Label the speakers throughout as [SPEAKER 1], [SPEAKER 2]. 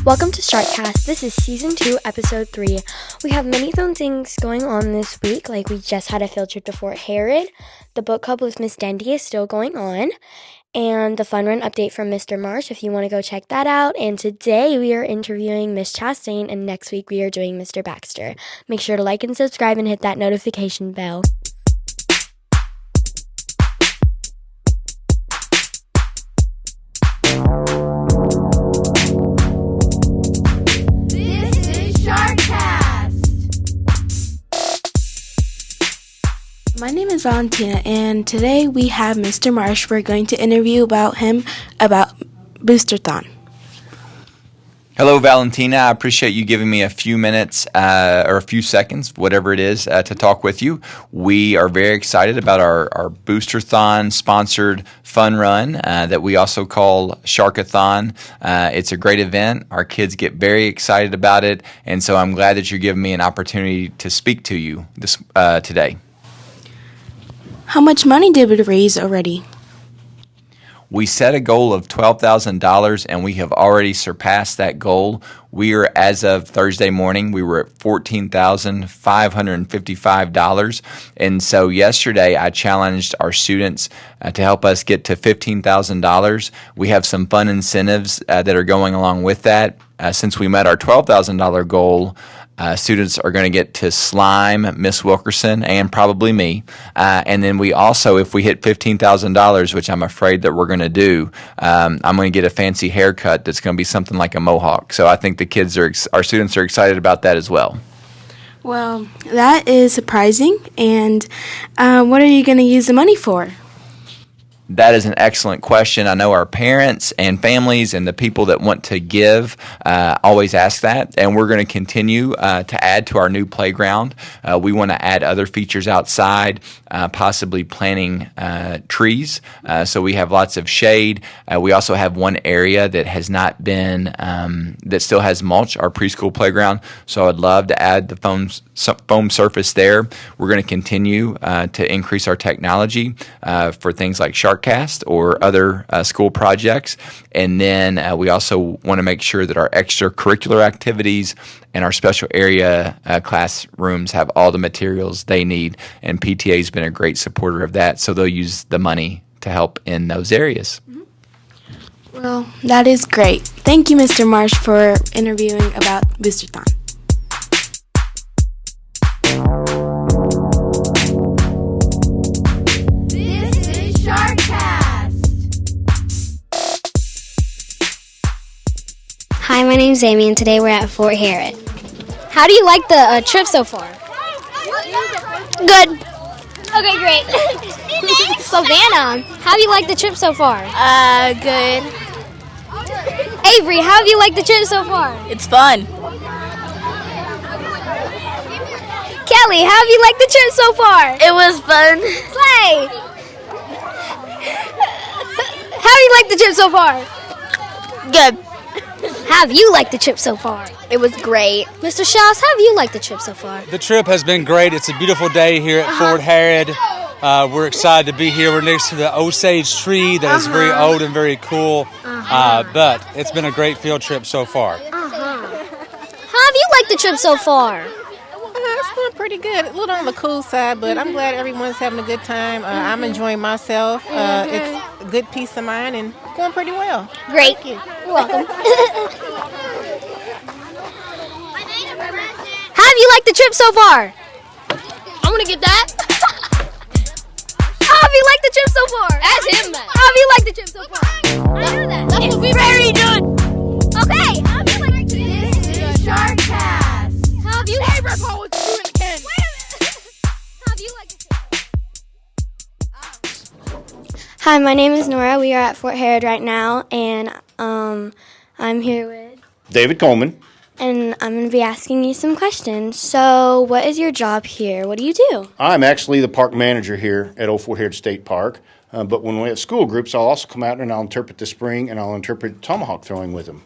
[SPEAKER 1] Welcome to Sharkcast. This is Season 2, Episode 3. We have many fun things going on this week, like we just had a field trip to Fort Harrod. The book club with Miss Denny is still going on. And the fun run update from Mr. Marsh, if you want to go check that out. And today we are interviewing Miss Chastain, and next week we are doing Mr. Baxter. Make sure to like and subscribe and hit that notification bell.
[SPEAKER 2] My name is Valentina, and today we have Mr. Marsh. We're going to interview about Boosterthon.
[SPEAKER 3] Hello, Valentina. I appreciate you giving me a few minutes or a few seconds, whatever it is, to talk with you. We are very excited about our Boosterthon sponsored fun run that we also call Sharkathon. It's a great event. Our kids get very excited about it, and so I'm glad that you're giving me an opportunity to speak to you today.
[SPEAKER 2] How much money did we raise already?
[SPEAKER 3] We set a goal of $12,000, and we have already surpassed that goal. We are, as of Thursday morning, we were at $14,555. And so yesterday, I challenged our students to help us get to $15,000. We have some fun incentives that are going along with that. Since we met our $12,000 goal, students are going to get to slime Miss Wilkerson and probably me. And then we also, if we hit $15,000, which I'm afraid that we're going to do, I'm going to get a fancy haircut that's going to be something like a mohawk. So I think our students are excited about that as well.
[SPEAKER 2] Well, that is surprising. And what are you going to use the money for?
[SPEAKER 3] That is an excellent question. I know our parents and families and the people that want to give always ask that, and we're going to continue to add to our new playground. We want to add other features outside, possibly planting trees, so we have lots of shade. We also have one area that has not been, that still has mulch, our preschool playground, so I would love to add the foam surface there. We're going to continue to increase our technology for things like Sharkcast or other school projects. And then we also want to make sure that our extracurricular activities and our special area classrooms have all the materials they need. And PTA has been a great supporter of that, so they'll use the money to help in those areas.
[SPEAKER 2] Well, that is great. Thank you, Mr. Marsh, for interviewing about Boosterthon.
[SPEAKER 4] Hi, my name's Amy, and today we're at Fort Harrod. How do you like the trip so far? Good. Okay, great. Savannah, how have you liked the trip so far?
[SPEAKER 5] Good.
[SPEAKER 4] Avery, how have you liked the trip so far?
[SPEAKER 5] It's fun.
[SPEAKER 4] Kelly, how have you liked the trip so far?
[SPEAKER 5] It was fun.
[SPEAKER 4] Slay! How have you liked the trip so far?
[SPEAKER 5] Good.
[SPEAKER 4] How have you liked the trip so far?
[SPEAKER 5] It was great.
[SPEAKER 4] Mr. Shouse, how have you liked the trip so far?
[SPEAKER 6] The trip has been great. It's a beautiful day here at Fort Harrod. We're excited to be here. We're next to the Osage tree that is very old and very cool. But it's been a great field trip so far.
[SPEAKER 4] How have you liked the trip so far?
[SPEAKER 7] It's going pretty good. A little on the cool side, but I'm glad everyone's having a good time. I'm enjoying myself. It's a good peace of mind and going pretty well.
[SPEAKER 4] Great.
[SPEAKER 7] Thank you.
[SPEAKER 4] You're welcome. How have you liked the trip so far? I'm going to get that. How have you liked the trip so far? That's him, man. How have you liked the trip so far? I know that. That's what we very good. Okay. How have you liked the trip? This is Sharkcast. How have you liked the trip? Wait a minute. How have you liked the trip?
[SPEAKER 1] Hi, my name is Nora. We are at Fort Harrod right now, and I'm here with
[SPEAKER 8] David Coleman.
[SPEAKER 1] And I'm going to be asking you some questions. So, what is your job here? What do you do?
[SPEAKER 8] I'm actually the park manager here at Old Fort Harrod State Park. But when we have school groups, I'll also come out and I'll interpret the spring and I'll interpret tomahawk throwing with them.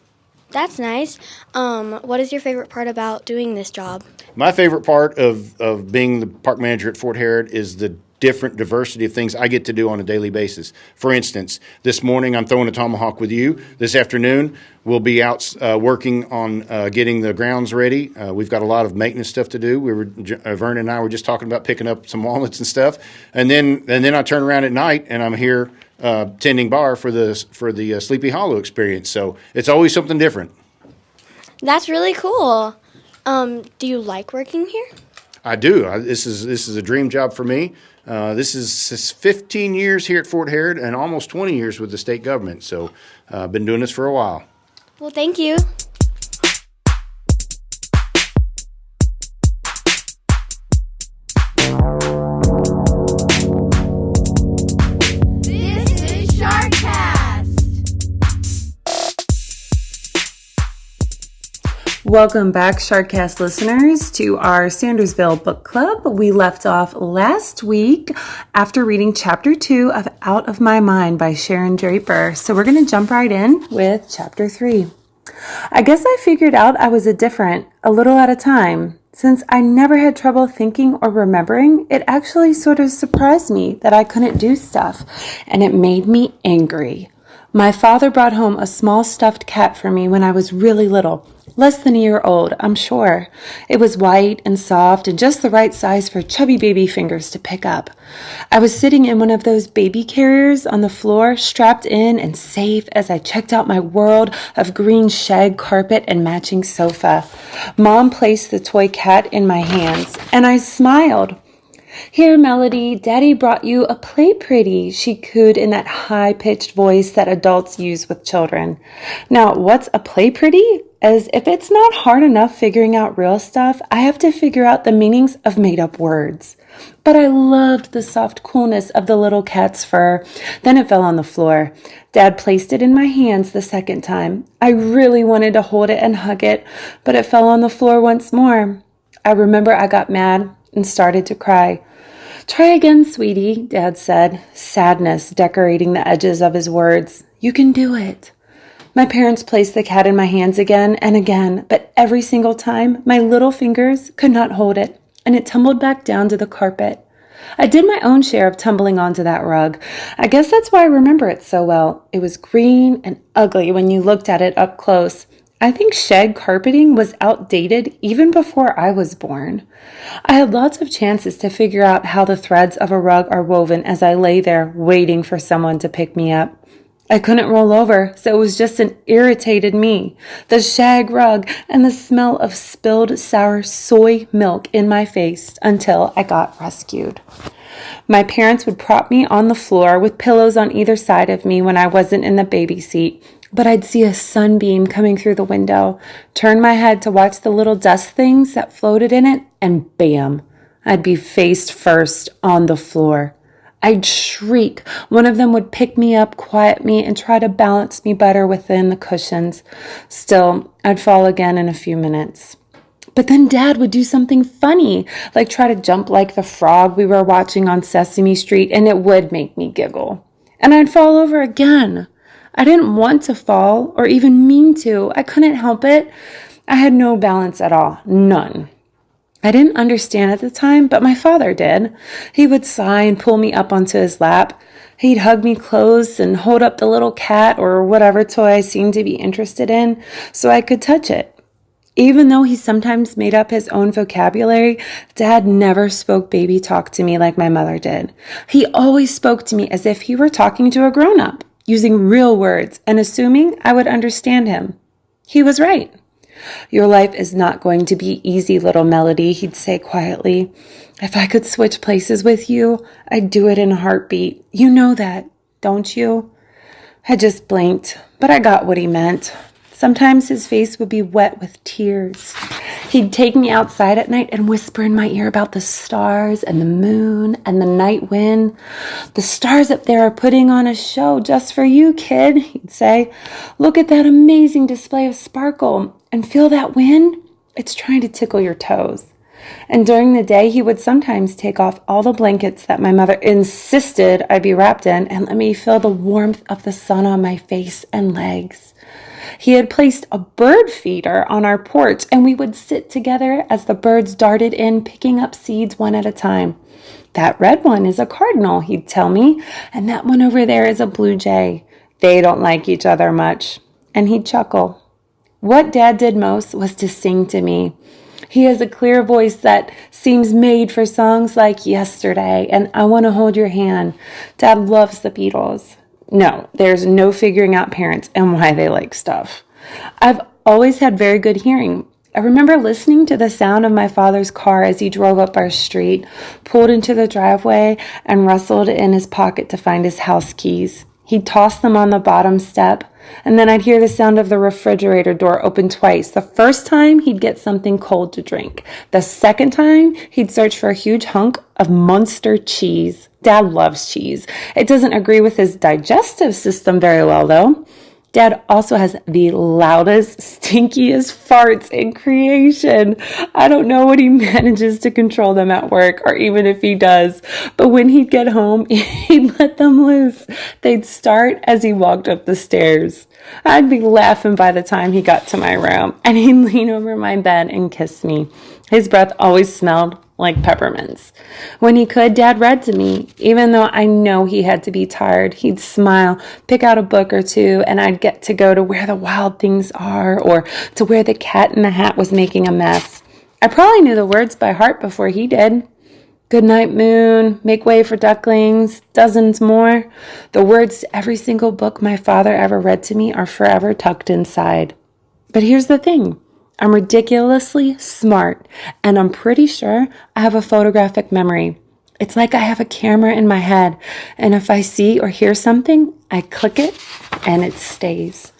[SPEAKER 1] That's nice. What is your favorite part about doing this job?
[SPEAKER 8] My favorite part of being the park manager at Fort Harrod is the different diversity of things I get to do on a daily basis. For instance, this morning I'm throwing a tomahawk with you. This afternoon we'll be out working on getting the grounds ready. We've got a lot of maintenance stuff to do. Vernon and I were just talking about picking up some walnuts and stuff, and then I turn around at night and I'm here tending bar for the Sleepy Hollow experience. So it's always something different.
[SPEAKER 1] That's really cool. Do you like working here?
[SPEAKER 8] I do. This is a dream job for me. This is 15 years here at Fort Harrod and almost 20 years with the state government. So I've been doing this for a while.
[SPEAKER 1] Well, thank you.
[SPEAKER 4] This is Sharkcast.
[SPEAKER 9] Welcome back, Sharkcast listeners, to our Sandersville Book Club. We left off last week after reading Chapter 2 of Out of My Mind by Sharon Draper. So we're going to jump right in with Chapter 3. I guess I figured out I was a little at a time. Since I never had trouble thinking or remembering, it actually sort of surprised me that I couldn't do stuff, and it made me angry. My father brought home a small stuffed cat for me when I was really little. Less than a year old, I'm sure. It was white and soft and just the right size for chubby baby fingers to pick up. I was sitting in one of those baby carriers on the floor, strapped in and safe as I checked out my world of green shag carpet and matching sofa. Mom placed the toy cat in my hands, and I smiled. "Here, Melody, Daddy brought you a play pretty," she cooed in that high-pitched voice that adults use with children. Now, what's a play pretty? As if it's not hard enough figuring out real stuff, I have to figure out the meanings of made-up words. But I loved the soft coolness of the little cat's fur. Then it fell on the floor. Dad placed it in my hands the second time. I really wanted to hold it and hug it, but it fell on the floor once more. I remember I got mad and started to cry. "Try again, sweetie," Dad said, sadness decorating the edges of his words. "You can do it." My parents placed the cat in my hands again and again, but every single time, my little fingers could not hold it, and it tumbled back down to the carpet. I did my own share of tumbling onto that rug. I guess that's why I remember it so well. It was green and ugly when you looked at it up close. I think shag carpeting was outdated even before I was born. I had lots of chances to figure out how the threads of a rug are woven as I lay there waiting for someone to pick me up. I couldn't roll over, so it was just an irritated me, the shag rug, and the smell of spilled sour soy milk in my face until I got rescued. My parents would prop me on the floor with pillows on either side of me when I wasn't in the baby seat, but I'd see a sunbeam coming through the window, turn my head to watch the little dust things that floated in it, and bam, I'd be face first on the floor. I'd shriek. One of them would pick me up, quiet me, and try to balance me better within the cushions. Still, I'd fall again in a few minutes. But then Dad would do something funny, like try to jump like the frog we were watching on Sesame Street, and it would make me giggle. And I'd fall over again. I didn't want to fall, or even mean to. I couldn't help it. I had no balance at all. None. I didn't understand at the time, but my father did. He would sigh and pull me up onto his lap. He'd hug me close and hold up the little cat or whatever toy I seemed to be interested in so I could touch it. Even though he sometimes made up his own vocabulary, Dad never spoke baby talk to me like my mother did. He always spoke to me as if he were talking to a grown-up, using real words and assuming I would understand him. He was right. "Your life is not going to be easy, little Melody," he'd say quietly. "If I could switch places with you, I'd do it in a heartbeat. You know that, don't you?" I just blinked, but I got what he meant. Sometimes his face would be wet with tears. He'd take me outside at night and whisper in my ear about the stars and the moon and the night wind. "The stars up there are putting on a show just for you, kid," he'd say. "Look at that amazing display of sparkle. And feel that wind? It's trying to tickle your toes." And during the day, he would sometimes take off all the blankets that my mother insisted I be wrapped in and let me feel the warmth of the sun on my face and legs. He had placed a bird feeder on our porch, and we would sit together as the birds darted in, picking up seeds one at a time. That red one is a cardinal, he'd tell me, and that one over there is a blue jay. They don't like each other much. And he'd chuckle. What Dad did most was to sing to me. He has a clear voice that seems made for songs like Yesterday and I Want to Hold Your Hand. Dad loves the Beatles. No, there's no figuring out parents and why they like stuff. I've always had very good hearing. I remember listening to the sound of my father's car as he drove up our street, pulled into the driveway, and rustled in his pocket to find his house keys. He'd toss them on the bottom step, and then I'd hear the sound of the refrigerator door open twice. The first time, he'd get something cold to drink. The second time, he'd search for a huge hunk of Munster cheese. Dad loves cheese. It doesn't agree with his digestive system very well, though. Dad also has the loudest, stinkiest farts in creation. I don't know what he manages to control them at work, or even if he does. But when he'd get home, he'd let them loose. They'd start as he walked up the stairs. I'd be laughing by the time he got to my room, and he'd lean over my bed and kiss me. His breath always smelled like peppermints. When he could, Dad read to me. Even though I know he had to be tired, he'd smile, pick out a book or two, and I'd get to go to Where the Wild Things Are or to Where the Cat in the Hat was making a mess. I probably knew the words by heart before he did. Good night, moon, make way for ducklings, dozens more. The words to every single book my father ever read to me are forever tucked inside. But here's the thing. I'm ridiculously smart, and I'm pretty sure I have a photographic memory. It's like I have a camera in my head, and if I see or hear something, I click it, and it stays.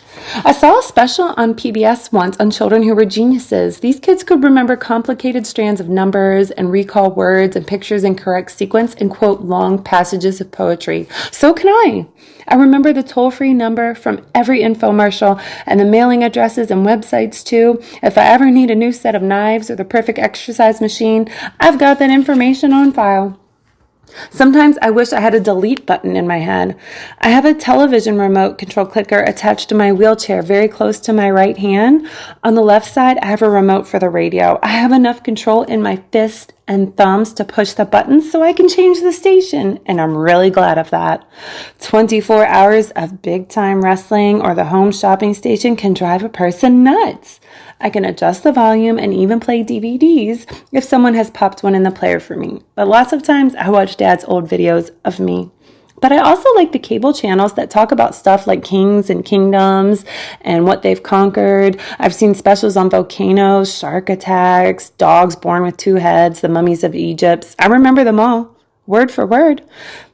[SPEAKER 9] I saw a special on PBS once on children who were geniuses. These kids could remember complicated strands of numbers and recall words and pictures in correct sequence and quote long passages of poetry. So can I. I remember the toll-free number from every infomercial and the mailing addresses and websites too. If I ever need a new set of knives or the perfect exercise machine, I've got that information on file. Sometimes I wish I had a delete button in my head. I have a television remote control clicker attached to my wheelchair very close to my right hand. On the left side, I have a remote for the radio. I have enough control in my fist and thumbs to push the buttons so I can change the station, and I'm really glad of that. 24 hours of big-time wrestling or the home shopping station can drive a person nuts. I can adjust the volume and even play DVDs if someone has popped one in the player for me. But lots of times I watch Dad's old videos of me. But I also like the cable channels that talk about stuff like kings and kingdoms and what they've conquered. I've seen specials on volcanoes, shark attacks, dogs born with two heads, the mummies of Egypt. I remember them all, word for word.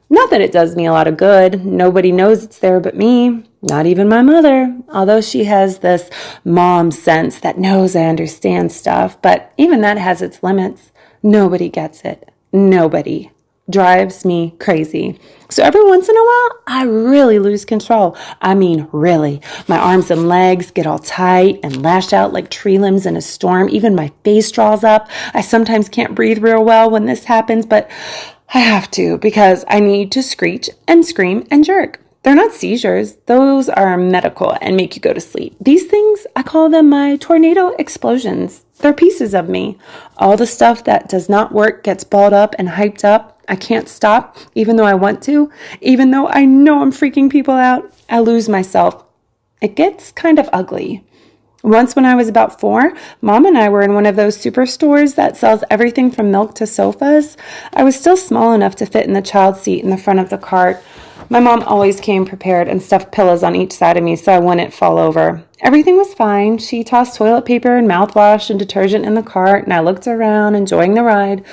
[SPEAKER 9] Not that it does me a lot of good. Nobody knows it's there but me. Not even my mother, although she has this mom sense that knows I understand stuff. But even that has its limits. Nobody gets it. Nobody. Drives me crazy. So every once in a while, I really lose control. I mean, really. My arms and legs get all tight and lash out like tree limbs in a storm. Even my face draws up. I sometimes can't breathe real well when this happens, but I have to because I need to screech and scream and jerk. They're not seizures. Those are medical and make you go to sleep. These things, I call them my tornado explosions. They're pieces of me. All the stuff that does not work gets balled up and hyped up. I can't stop, even though I want to. Even though I know I'm freaking people out, I lose myself. It gets kind of ugly. Once when I was about 4, Mom and I were in one of those superstores that sells everything from milk to sofas. I was still small enough to fit in the child seat in the front of the cart. My mom always came prepared and stuffed pillows on each side of me so I wouldn't fall over. Everything was fine. She tossed toilet paper and mouthwash and detergent in the cart, and I looked around, enjoying the ride.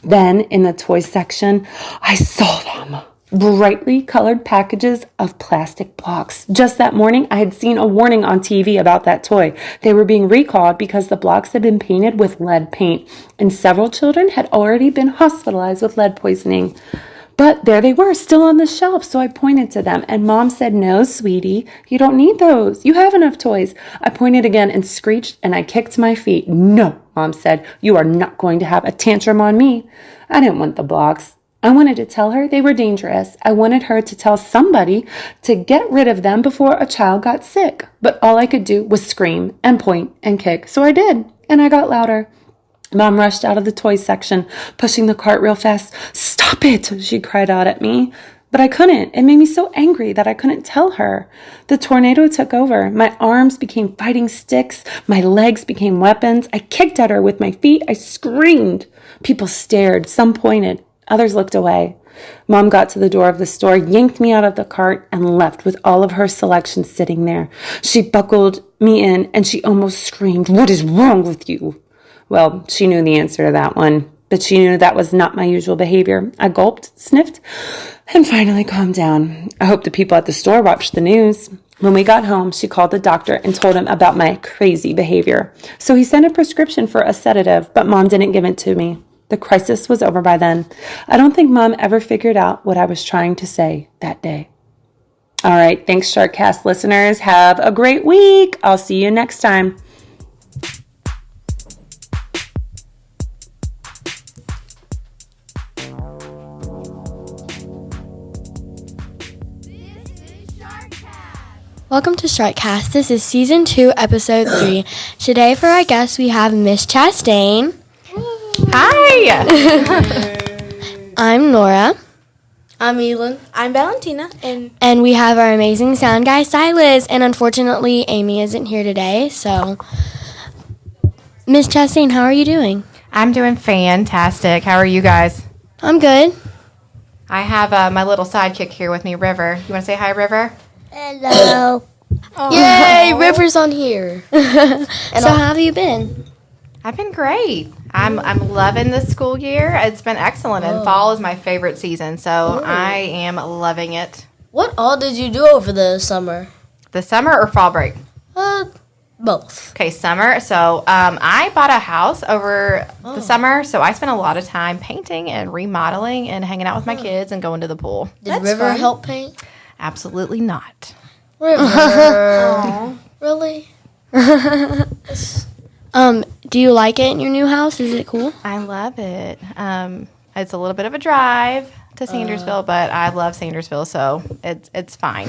[SPEAKER 9] Then, in the toy section, I saw them. Brightly colored packages of plastic blocks. Just that morning, I had seen a warning on TV about that toy. They were being recalled because the blocks had been painted with lead paint, and several children had already been hospitalized with lead poisoning. But there they were, still on the shelf, so I pointed to them, and Mom said, "No, sweetie, you don't need those. You have enough toys." I pointed again and screeched, and I kicked my feet. "No," Mom said, "you are not going to have a tantrum on me." I didn't want the blocks. I wanted to tell her they were dangerous. I wanted her to tell somebody to get rid of them before a child got sick. But all I could do was scream and point and kick. So I did, and I got louder. Mom rushed out of the toy section, pushing the cart real fast. "Stop it," she cried out at me. But I couldn't. It made me so angry that I couldn't tell her. The tornado took over. My arms became fighting sticks. My legs became weapons. I kicked at her with my feet. I screamed. People stared. Some pointed. Others looked away. Mom got to the door of the store, yanked me out of the cart, and left with all of her selection sitting there. She buckled me in, and she almost screamed, "What is wrong with you?" Well, she knew the answer to that one, but she knew that was not my usual behavior. I gulped, sniffed, and finally calmed down. I hope the people at the store watched the news. When we got home, she called the doctor and told him about my crazy behavior. So he sent a prescription for a sedative, but Mom didn't give it to me. The crisis was over by then. I don't think Mom ever figured out what I was trying to say that day. All right, thanks, Sharkcast listeners. Have a great week. I'll see you next time.
[SPEAKER 1] Welcome to Sharkcast. This is Season 2, Episode 3. Today for our guest, we have Miss Chastain.
[SPEAKER 10] Hi!
[SPEAKER 1] I'm Nora.
[SPEAKER 2] I'm Elin. I'm Valentina.
[SPEAKER 1] And we have our amazing sound guy, Silas. And unfortunately, Amy isn't here today, so... Miss Chastain, how are you doing?
[SPEAKER 10] I'm doing fantastic. How are you guys?
[SPEAKER 1] I'm good.
[SPEAKER 10] I have my little sidekick here with me, River. You want to say hi, River?
[SPEAKER 5] Hello.
[SPEAKER 1] Yay, River's on here. So how have you been?
[SPEAKER 10] I've been great. I'm loving this school year. It's been excellent, and fall is my favorite season, so I am loving it.
[SPEAKER 2] What all did you do over the summer?
[SPEAKER 10] The summer or fall break?
[SPEAKER 2] Both.
[SPEAKER 10] Okay, summer. So I bought a house over the summer, so I spent a lot of time painting and remodeling and hanging out with my kids and going to the pool.
[SPEAKER 2] Did River help paint?
[SPEAKER 10] Absolutely not.
[SPEAKER 2] River. Really?
[SPEAKER 1] Do you like it in your new house? Is it cool?
[SPEAKER 10] I love it. It's a little bit of a drive to Sandersville, but I love Sandersville, so it's fine.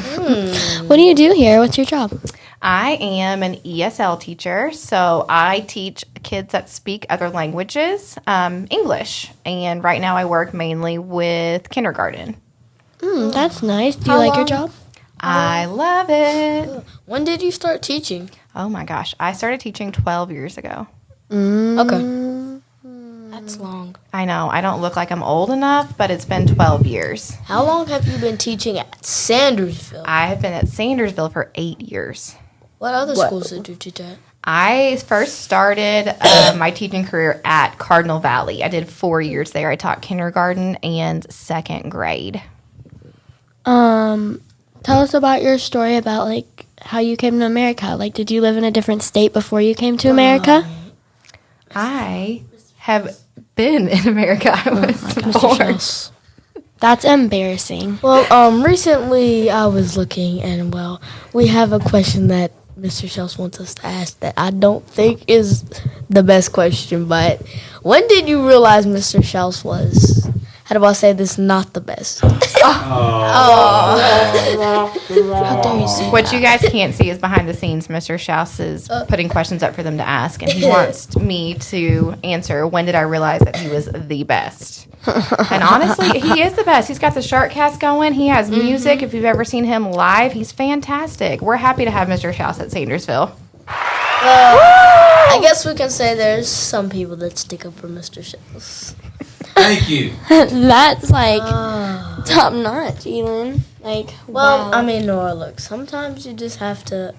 [SPEAKER 1] What do you do here? What's your job?
[SPEAKER 10] I am an ESL teacher, so I teach kids that speak other languages, English, and right now I work mainly with kindergarten.
[SPEAKER 1] That's nice. Do you like your job?
[SPEAKER 10] I love it.
[SPEAKER 2] When did you start teaching?
[SPEAKER 10] Oh my gosh, I started teaching 12 years ago.
[SPEAKER 2] Okay. That's long.
[SPEAKER 10] I know, I don't look like I'm old enough, but it's been 12 years.
[SPEAKER 2] How long have you been teaching at Sandersville?
[SPEAKER 10] I have been at Sandersville for 8 years.
[SPEAKER 2] What other schools did you teach at?
[SPEAKER 10] I first started my teaching career at Cardinal Valley. I did 4 years there. I taught kindergarten and second grade.
[SPEAKER 1] Tell us about your story about, like, how you came to America. Like, did you live in a different state before you came to America?
[SPEAKER 10] I have been in America. I was born.
[SPEAKER 1] That's embarrassing.
[SPEAKER 11] Well, recently I was looking, and, well, we have a question that Mr. Shells wants us to ask that I don't think is the best question, but when did you realize Mr. Shells was, how do I say this, not the best?
[SPEAKER 10] What you guys can't see is behind the scenes, Mr. Schaus is putting questions up for them to ask, and he wants me to answer, when did I realize that he was the best? And honestly, he is the best. He's got the Sharkcast going. He has music. If you've ever seen him live, he's fantastic. We're happy to have Mr. Schaus at Sandersville.
[SPEAKER 11] I guess we can say there's some people that stick up for Mr. Shells.
[SPEAKER 12] Thank you.
[SPEAKER 1] That's like top notch, Elin. Like,
[SPEAKER 11] well,
[SPEAKER 1] wow.
[SPEAKER 11] I mean, Nora, look, sometimes you just have to,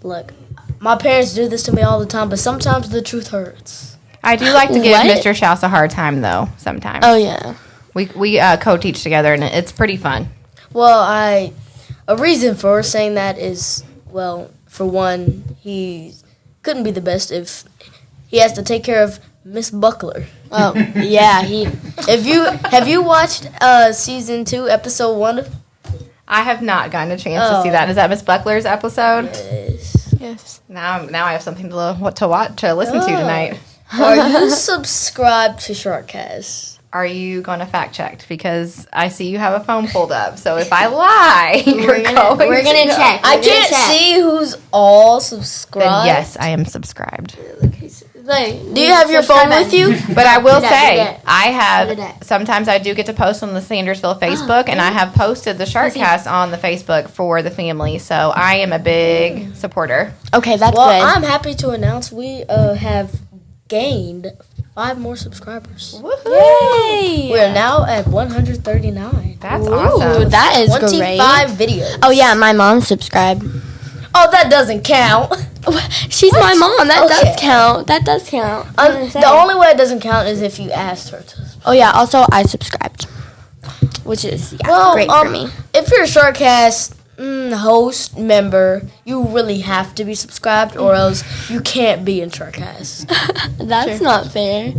[SPEAKER 11] look, my parents do this to me all the time, but sometimes the truth hurts.
[SPEAKER 10] I do like to give Mr. Schaus a hard time, though, sometimes.
[SPEAKER 1] Oh, yeah.
[SPEAKER 10] We co-teach together, and it's pretty fun.
[SPEAKER 11] Well, a reason for saying that is, well, for one, he couldn't be the best if he has to take care of Miss Buckler.
[SPEAKER 1] Oh, yeah.
[SPEAKER 11] Have you watched season 2, episode 1?
[SPEAKER 10] I have not gotten a chance to see that. Is that Miss Buckler's episode?
[SPEAKER 11] Yes.
[SPEAKER 10] Now I have something to listen to tonight.
[SPEAKER 11] Are you subscribed to Sharkcast?
[SPEAKER 10] are you going to fact check? Because I see you have a phone pulled up. So if I lie, we're going to
[SPEAKER 11] check. I can't see who's all subscribed.
[SPEAKER 10] Then yes, I am subscribed.
[SPEAKER 11] Do you have your phone with you?
[SPEAKER 10] But I will say, I have, sometimes I do get to post on the Sandersville Facebook, and I have posted the Sharkcast on the Facebook for the family, so I am a big supporter.
[SPEAKER 11] Okay, that's good. Well, I'm happy to announce we have gained 5 more subscribers.
[SPEAKER 10] Yay!
[SPEAKER 11] We're now at 139.
[SPEAKER 10] That's awesome.
[SPEAKER 11] That is 25 videos.
[SPEAKER 1] Oh, yeah, my mom subscribed.
[SPEAKER 11] Oh, that doesn't count.
[SPEAKER 1] She's my mom. That does count. That does count.
[SPEAKER 11] The only way it doesn't count is if you asked her to.
[SPEAKER 1] Oh, yeah. Also, I subscribed, which is great for me.
[SPEAKER 11] If you're a Sharkcast host, member, you really have to be subscribed or else you can't be in Sharkcast.
[SPEAKER 1] That's not fair.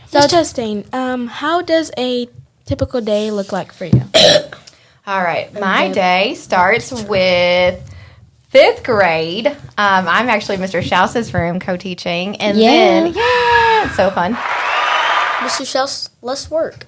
[SPEAKER 2] So, Chastain, how does a typical day look like for you?
[SPEAKER 10] All right. My day starts with 5th grade. I'm actually Mr. Schaus's room co-teaching. And then, it's so fun.
[SPEAKER 11] Mr. Schaus, let's work.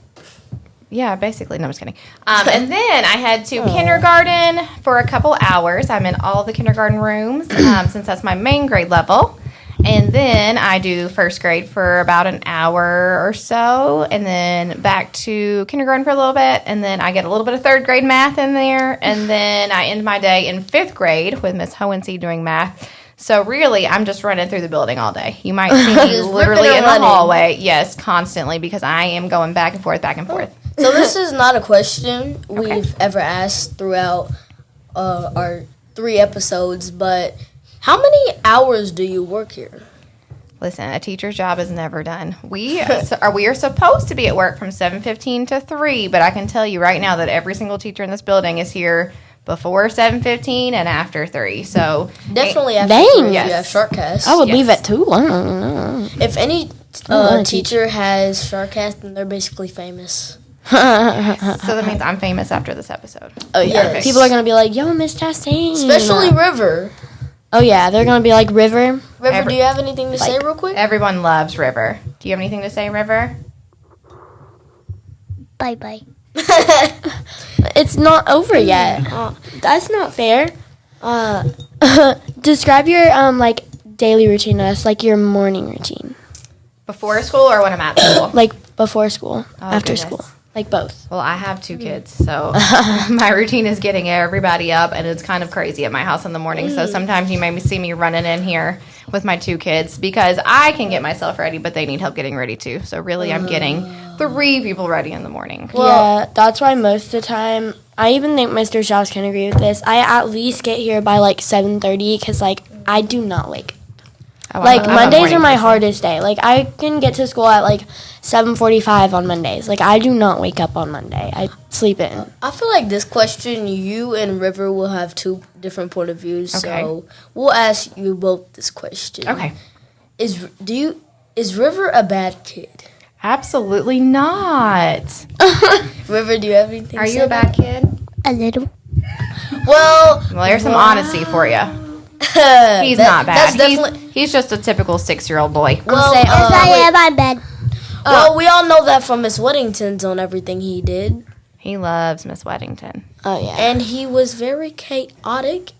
[SPEAKER 10] Yeah, basically. No, I'm just kidding. And then I head to kindergarten for a couple hours. I'm in all the kindergarten rooms since that's my main grade level. And then I do 1st grade for about an hour or so, and then back to kindergarten for a little bit, and then I get a little bit of 3rd grade math in there, and then I end my day in 5th grade with Miss Hohensee doing math. So really, I'm just running through the building all day. You might see me literally in the hallway, yes, constantly, because I am going back and forth, back and forth.
[SPEAKER 11] So this is not a question we've ever asked throughout our 3 episodes, but how many hours do you work here?
[SPEAKER 10] Listen, a teacher's job is never done. We are supposed to be at work from 7:15 to 3, but I can tell you right now that every single teacher in this building is here before 7:15 and after 3. So
[SPEAKER 11] definitely after 3 if you have Sharkcast.
[SPEAKER 1] I would leave at 2. I don't know.
[SPEAKER 11] If any teacher has Sharkcast, then they're basically famous.
[SPEAKER 10] So that means I'm famous after this episode.
[SPEAKER 1] Oh, yeah. Perfect. People are going to be like, yo, Miss Chastain.
[SPEAKER 11] Especially River.
[SPEAKER 1] Oh, yeah. They're going to be like, River.
[SPEAKER 11] River, do you have anything to say real quick?
[SPEAKER 10] Everyone loves River. Do you have anything to say, River?
[SPEAKER 5] Bye-bye.
[SPEAKER 1] It's not over yet. That's not fair. Describe your, daily routine to us, like your morning routine.
[SPEAKER 10] Before school or when I'm at school?
[SPEAKER 1] Like before school, after school. Like both.
[SPEAKER 10] Well, I have 2 kids, so my routine is getting everybody up, and it's kind of crazy at my house in the morning. So sometimes you may see me running in here with my 2 kids because I can get myself ready, but they need help getting ready too. So really, I'm getting 3 people ready in the morning.
[SPEAKER 1] Well, yeah, that's why most of the time, I even think Mr. Schaus can agree with this. I at least get here by 7:30 because I do not wake. Mondays are my hardest day. I can get to school at 7:45 on Mondays. I do not wake up on Monday. I sleep in.
[SPEAKER 11] I feel like this question, you and River will have 2 different point of views. Okay. So we'll ask you both this question.
[SPEAKER 10] Okay.
[SPEAKER 11] Is River a bad kid?
[SPEAKER 10] Absolutely not.
[SPEAKER 11] River, do you have anything to say?
[SPEAKER 10] Are you a bad kid?
[SPEAKER 5] A little.
[SPEAKER 11] Well,
[SPEAKER 10] there's some honesty for you. He's not bad. He's just a typical 6-year-old boy.
[SPEAKER 11] Well,
[SPEAKER 5] yes, I am. I'm bad.
[SPEAKER 11] Well, we all know that from Miss Weddington's on everything he did.
[SPEAKER 10] He loves Miss Weddington.
[SPEAKER 1] Oh, yeah.
[SPEAKER 11] And he was very chaotic.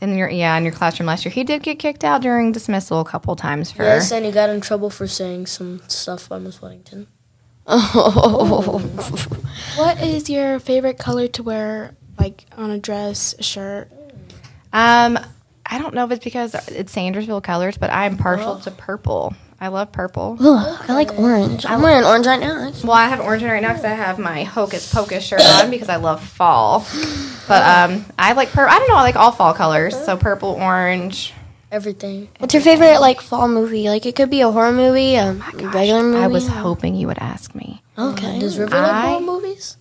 [SPEAKER 10] In your classroom last year. He did get kicked out during dismissal a couple times for...
[SPEAKER 11] Yes, and he got in trouble for saying some stuff by Miss Weddington.
[SPEAKER 2] Oh. What is your favorite color to wear, on a dress, a shirt?
[SPEAKER 10] I don't know if it's because it's Sandersville colors, but I'm partial to purple. I love purple.
[SPEAKER 1] Ugh, I like orange. I'm wearing orange right now.
[SPEAKER 10] Well, I have orange right now because I have my Hocus Pocus shirt on because I love fall. But I like purple. I don't know. I like all fall colors. So purple, orange.
[SPEAKER 11] Everything.
[SPEAKER 1] What's your favorite fall movie? It could be a horror movie, a regular movie.
[SPEAKER 10] I was hoping you would ask me.
[SPEAKER 1] Okay.
[SPEAKER 11] Does River like horror movies?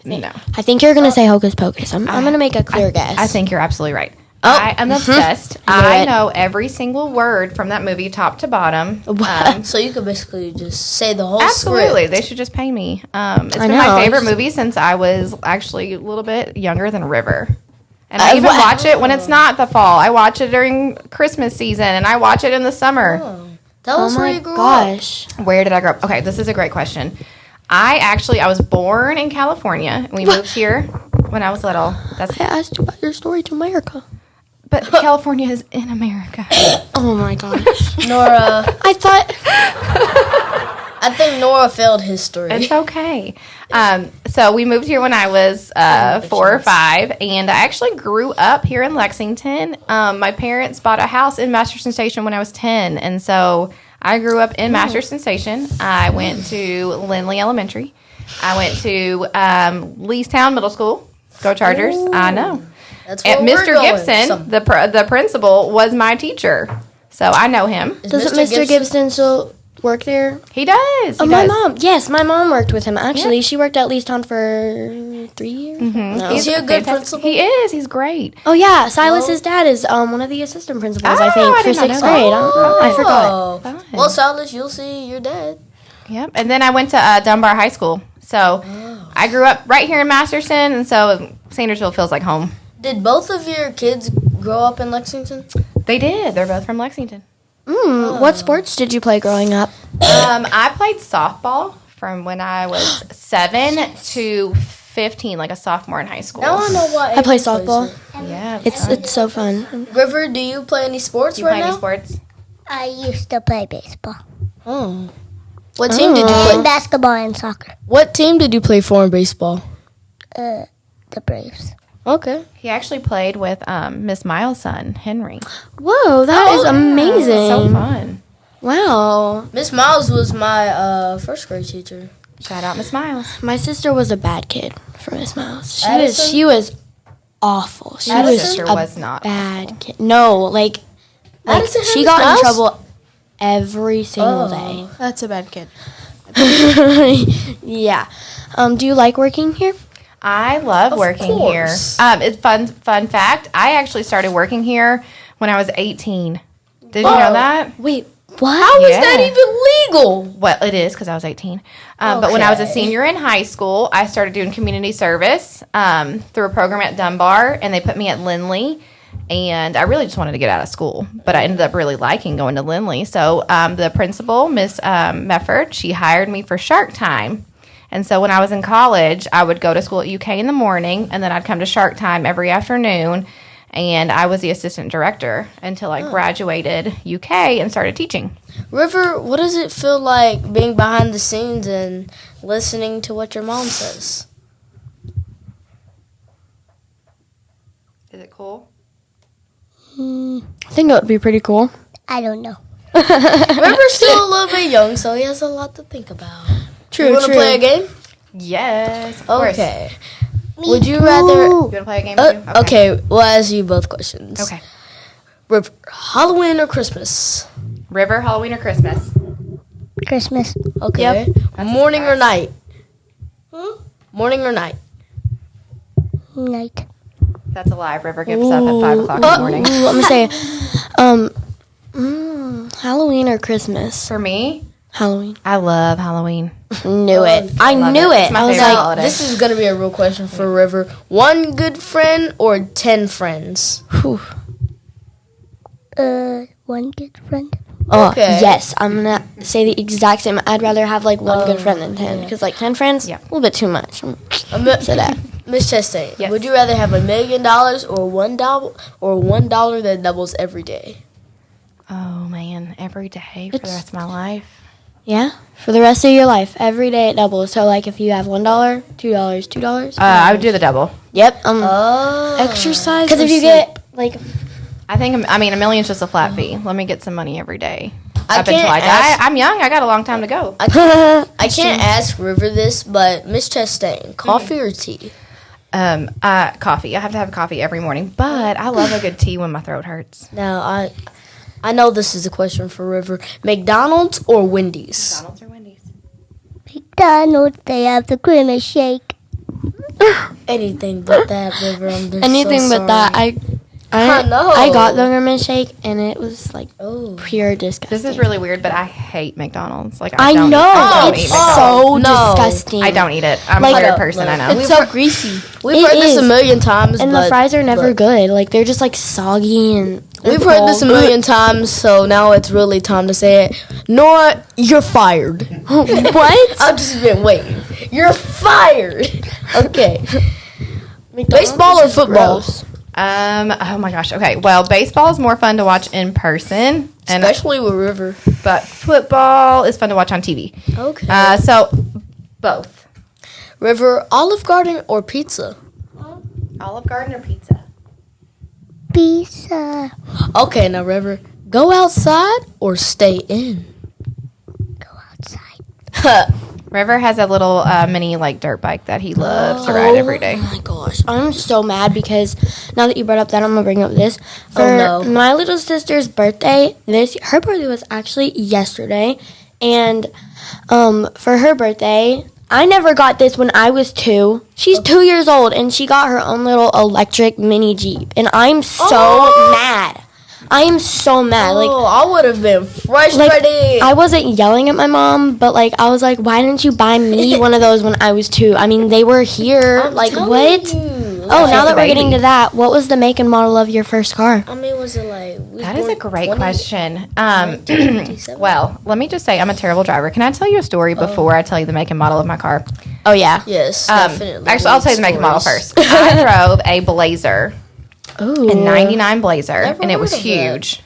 [SPEAKER 10] No.
[SPEAKER 1] I think you're gonna say Hocus Pocus. I'm gonna make a clear guess.
[SPEAKER 10] I think you're absolutely right. I am obsessed. I know every single word from that movie, top to bottom.
[SPEAKER 11] So you could basically just say the whole
[SPEAKER 10] Absolutely.
[SPEAKER 11] script.
[SPEAKER 10] They should just pay me. It's been my favorite movie since I was actually a little bit younger than River. And I even watch it when it's not the fall. I watch it during Christmas season, and I watch it in the summer.
[SPEAKER 11] Oh, Tell us
[SPEAKER 1] Oh
[SPEAKER 11] where
[SPEAKER 1] my
[SPEAKER 11] you grew up.
[SPEAKER 1] gosh.
[SPEAKER 10] Where did I grow up? Okay, this is a great question. I was born in California. We moved here when I was little.
[SPEAKER 1] I asked you about your story to America.
[SPEAKER 10] But California is in America.
[SPEAKER 1] Oh my gosh.
[SPEAKER 11] Nora,
[SPEAKER 1] I
[SPEAKER 11] think Nora failed history.
[SPEAKER 10] It's okay. So we moved here when I was 4 or 5, and I actually grew up here in Lexington. My parents bought a house in Masterson Station when I was 10, and so I grew up in Masterson Station. I went to Lindley Elementary. I went to Leestown Middle School. Go Chargers!
[SPEAKER 11] Ooh.
[SPEAKER 10] I know.
[SPEAKER 11] That's where
[SPEAKER 10] And
[SPEAKER 11] we're
[SPEAKER 10] Mr.
[SPEAKER 11] going.
[SPEAKER 10] Gibson, the principal, was my teacher, so I know him.
[SPEAKER 1] Doesn't Mr. Gibson still work there?
[SPEAKER 10] He does.
[SPEAKER 1] Oh, my mom. Yes, my mom worked with him. Actually, she worked at Leestown for 3 years. No.
[SPEAKER 11] Is he a good principal?
[SPEAKER 10] He is. He's great.
[SPEAKER 1] Oh yeah, Silas's dad is one of the assistant principals. I think
[SPEAKER 10] I
[SPEAKER 1] for
[SPEAKER 10] did not
[SPEAKER 1] 6th
[SPEAKER 10] know
[SPEAKER 1] grade.
[SPEAKER 10] that.
[SPEAKER 1] I forgot.
[SPEAKER 10] Fun.
[SPEAKER 11] Well, Silas, you'll see your dad.
[SPEAKER 10] Yep. And then I went to Dunbar High School. So I grew up right here in Masterson, and so Sandersville feels like home.
[SPEAKER 11] Did both of your kids grow up in Lexington?
[SPEAKER 10] They did. They're both from Lexington.
[SPEAKER 1] What sports did you play growing up?
[SPEAKER 10] I played softball from when I was 7 to 15, like a sophomore in high school.
[SPEAKER 11] Now I know why.
[SPEAKER 1] I play softball.
[SPEAKER 10] Yeah.
[SPEAKER 1] It's so fun.
[SPEAKER 11] River, do you play any sports
[SPEAKER 10] Do you
[SPEAKER 11] right
[SPEAKER 10] play
[SPEAKER 11] now?
[SPEAKER 10] any sports?
[SPEAKER 5] I used to play baseball.
[SPEAKER 11] Oh. What team did you
[SPEAKER 5] And
[SPEAKER 11] play?
[SPEAKER 5] basketball and soccer.
[SPEAKER 11] What team did you play for in baseball?
[SPEAKER 5] The Braves.
[SPEAKER 11] Okay.
[SPEAKER 10] He actually played with Miss Miles' son, Henry.
[SPEAKER 1] Whoa, that is amazing.
[SPEAKER 10] So fun.
[SPEAKER 1] Wow.
[SPEAKER 11] Miss Miles was my first grade teacher.
[SPEAKER 10] Shout out Miss Miles.
[SPEAKER 1] My sister was a bad kid for Miss Mouse.
[SPEAKER 11] Addison?
[SPEAKER 1] She was awful. She
[SPEAKER 10] My
[SPEAKER 1] was
[SPEAKER 10] sister
[SPEAKER 1] a
[SPEAKER 10] was not
[SPEAKER 1] bad kid. No, like
[SPEAKER 11] Addison
[SPEAKER 1] she
[SPEAKER 11] had
[SPEAKER 1] got
[SPEAKER 11] Miss
[SPEAKER 1] in
[SPEAKER 11] Mouse?
[SPEAKER 1] trouble every single day.
[SPEAKER 2] That's a bad kid.
[SPEAKER 1] Yeah. Do you like working here?
[SPEAKER 10] I love working here.
[SPEAKER 11] course.
[SPEAKER 10] It's fun fact. I actually started working here when I was 18. Did you know that?
[SPEAKER 1] Wait, what?
[SPEAKER 11] How is
[SPEAKER 10] Yeah.
[SPEAKER 11] that even legal?
[SPEAKER 10] Well, it is because I was 18. But when I was a
[SPEAKER 11] Okay.
[SPEAKER 10] senior in high school, I started doing community service through a program at Dunbar, and they put me at Lindley. And I really just wanted to get out of school, but I ended up really liking going to Lindley. So the principal, Miss Mefford, she hired me for Shark Time. And so when I was in college, I would go to school at UK in the morning, and then I'd come to Shark Time every afternoon. And I was the assistant director until I graduated UK and started teaching.
[SPEAKER 11] River, what does it feel like being behind the scenes and listening to what your mom says?
[SPEAKER 10] Is it cool?
[SPEAKER 1] I think it would be pretty cool.
[SPEAKER 5] I don't know.
[SPEAKER 11] River's still a little bit young, so he has a lot to think about.
[SPEAKER 1] True,
[SPEAKER 11] You want to
[SPEAKER 1] true.
[SPEAKER 11] play a game?
[SPEAKER 10] Yes, of course.
[SPEAKER 11] Okay. Would you rather...
[SPEAKER 10] You want to play a game too?
[SPEAKER 11] Okay, we'll ask you both questions.
[SPEAKER 10] Okay.
[SPEAKER 11] River, Halloween or Christmas?
[SPEAKER 10] River, Halloween, or Christmas?
[SPEAKER 5] Christmas.
[SPEAKER 11] Okay.
[SPEAKER 1] Yep.
[SPEAKER 11] Morning or night? Morning or night?
[SPEAKER 5] Night.
[SPEAKER 10] That's a lie. River gets up at 5 o'clock in the morning.
[SPEAKER 1] Ooh, I'm gonna say, Halloween or Christmas?
[SPEAKER 10] For me,
[SPEAKER 1] Halloween.
[SPEAKER 10] I love Halloween.
[SPEAKER 1] Knew it. I
[SPEAKER 10] love
[SPEAKER 1] knew
[SPEAKER 10] it.
[SPEAKER 1] it.
[SPEAKER 10] It's my
[SPEAKER 1] I was
[SPEAKER 10] favorite
[SPEAKER 1] like,
[SPEAKER 10] holiday.
[SPEAKER 11] This is going to be a real question for River. 1 good friend or 10 friends?
[SPEAKER 1] whew.
[SPEAKER 5] 1 good friend.
[SPEAKER 1] Oh,
[SPEAKER 11] Okay.
[SPEAKER 1] yes. I'm gonna say the exact same. I'd rather have like 1 good friend than 10 because like 10 friends,
[SPEAKER 10] Yeah.
[SPEAKER 1] a little bit too much. So that.
[SPEAKER 11] Miss Chastain,
[SPEAKER 10] Yes.
[SPEAKER 11] would you rather have $1 million or $1 that doubles every day?
[SPEAKER 10] Oh, man. Every day for the rest of my life.
[SPEAKER 1] Yeah, for the rest of your life, every day it doubles. So like if you have $1, $2, $2.
[SPEAKER 10] I would do the double.
[SPEAKER 1] Yep.
[SPEAKER 11] Exercise.
[SPEAKER 1] Because if you get like
[SPEAKER 10] I mean, $1 million's just a flat fee. Let me get some money every day.
[SPEAKER 11] I
[SPEAKER 10] Up until
[SPEAKER 11] can't
[SPEAKER 10] I die.
[SPEAKER 11] ask-
[SPEAKER 10] I'm young. I got a long time to go.
[SPEAKER 11] I can't ask River this, but Miss Chastain, coffee or tea?
[SPEAKER 10] Coffee. I have to have coffee every morning, but I love a good tea when my throat hurts.
[SPEAKER 11] Now, I know this is a question for River. McDonald's or Wendy's?
[SPEAKER 10] McDonald's or Wendy's?
[SPEAKER 5] McDonald's, they have the cream and shake.
[SPEAKER 11] Anything but that, River. I'm just
[SPEAKER 1] anything
[SPEAKER 11] so
[SPEAKER 1] but that,
[SPEAKER 11] sorry.
[SPEAKER 1] I
[SPEAKER 11] know.
[SPEAKER 1] I got the lemon shake and it was like
[SPEAKER 11] Oh.
[SPEAKER 1] pure disgusting.
[SPEAKER 10] This is really weird, but I hate McDonald's. Like
[SPEAKER 1] I
[SPEAKER 10] don't
[SPEAKER 1] know.
[SPEAKER 10] I don't eat
[SPEAKER 1] It's
[SPEAKER 10] McDonald's.
[SPEAKER 1] so
[SPEAKER 11] No.
[SPEAKER 1] disgusting.
[SPEAKER 10] I don't eat it. I'm
[SPEAKER 1] Like-
[SPEAKER 10] a weird person. I know.
[SPEAKER 1] It's so greasy.
[SPEAKER 11] We've
[SPEAKER 1] It
[SPEAKER 11] heard this
[SPEAKER 1] is.
[SPEAKER 11] a million times,
[SPEAKER 1] And
[SPEAKER 11] but
[SPEAKER 1] the fries are never good. Like they're just like soggy and
[SPEAKER 11] We've heard this a million times, so now it's really time to say it. Nora, you're fired.
[SPEAKER 1] What?
[SPEAKER 11] I've just been waiting. You're fired. Okay. Baseball or football?
[SPEAKER 10] Oh my gosh. Okay. Well, baseball is more fun to watch in person,
[SPEAKER 11] Especially with River.
[SPEAKER 10] but football is fun to watch on TV.
[SPEAKER 11] Okay.
[SPEAKER 10] So both.
[SPEAKER 11] River, Olive Garden or pizza?
[SPEAKER 10] Olive Garden or pizza?
[SPEAKER 5] Pizza.
[SPEAKER 11] Okay, now River, go outside or stay in?
[SPEAKER 5] Go outside.
[SPEAKER 10] River has a little mini dirt bike that he loves to ride every day.
[SPEAKER 1] Oh my gosh, I'm so mad because now that you brought up that, I'm gonna bring up this. For
[SPEAKER 11] no.
[SPEAKER 1] my little sister's birthday, her birthday was actually yesterday, and for her birthday, I never got this when I was 2. She's 2 years old, and she got her own little electric mini Jeep, and I'm so mad. I am so mad.
[SPEAKER 11] I would have been frustrated.
[SPEAKER 1] I wasn't yelling at my mom, but I was like, why didn't you buy me one of those when I was 2? I mean, they were here. What? Oh, now that we're getting to that, what was the make and model of your first car?
[SPEAKER 11] I mean, was it
[SPEAKER 10] That is a great question. Well, let me just say I'm a terrible driver. Can I tell you a story before I tell you the make and model of my car?
[SPEAKER 1] Oh, yeah.
[SPEAKER 11] Yes, definitely.
[SPEAKER 10] Actually, I'll tell you the make and model first. I drove a Blazer.
[SPEAKER 1] Ooh.
[SPEAKER 10] A 99 Blazer, and it was
[SPEAKER 11] heard of
[SPEAKER 10] huge.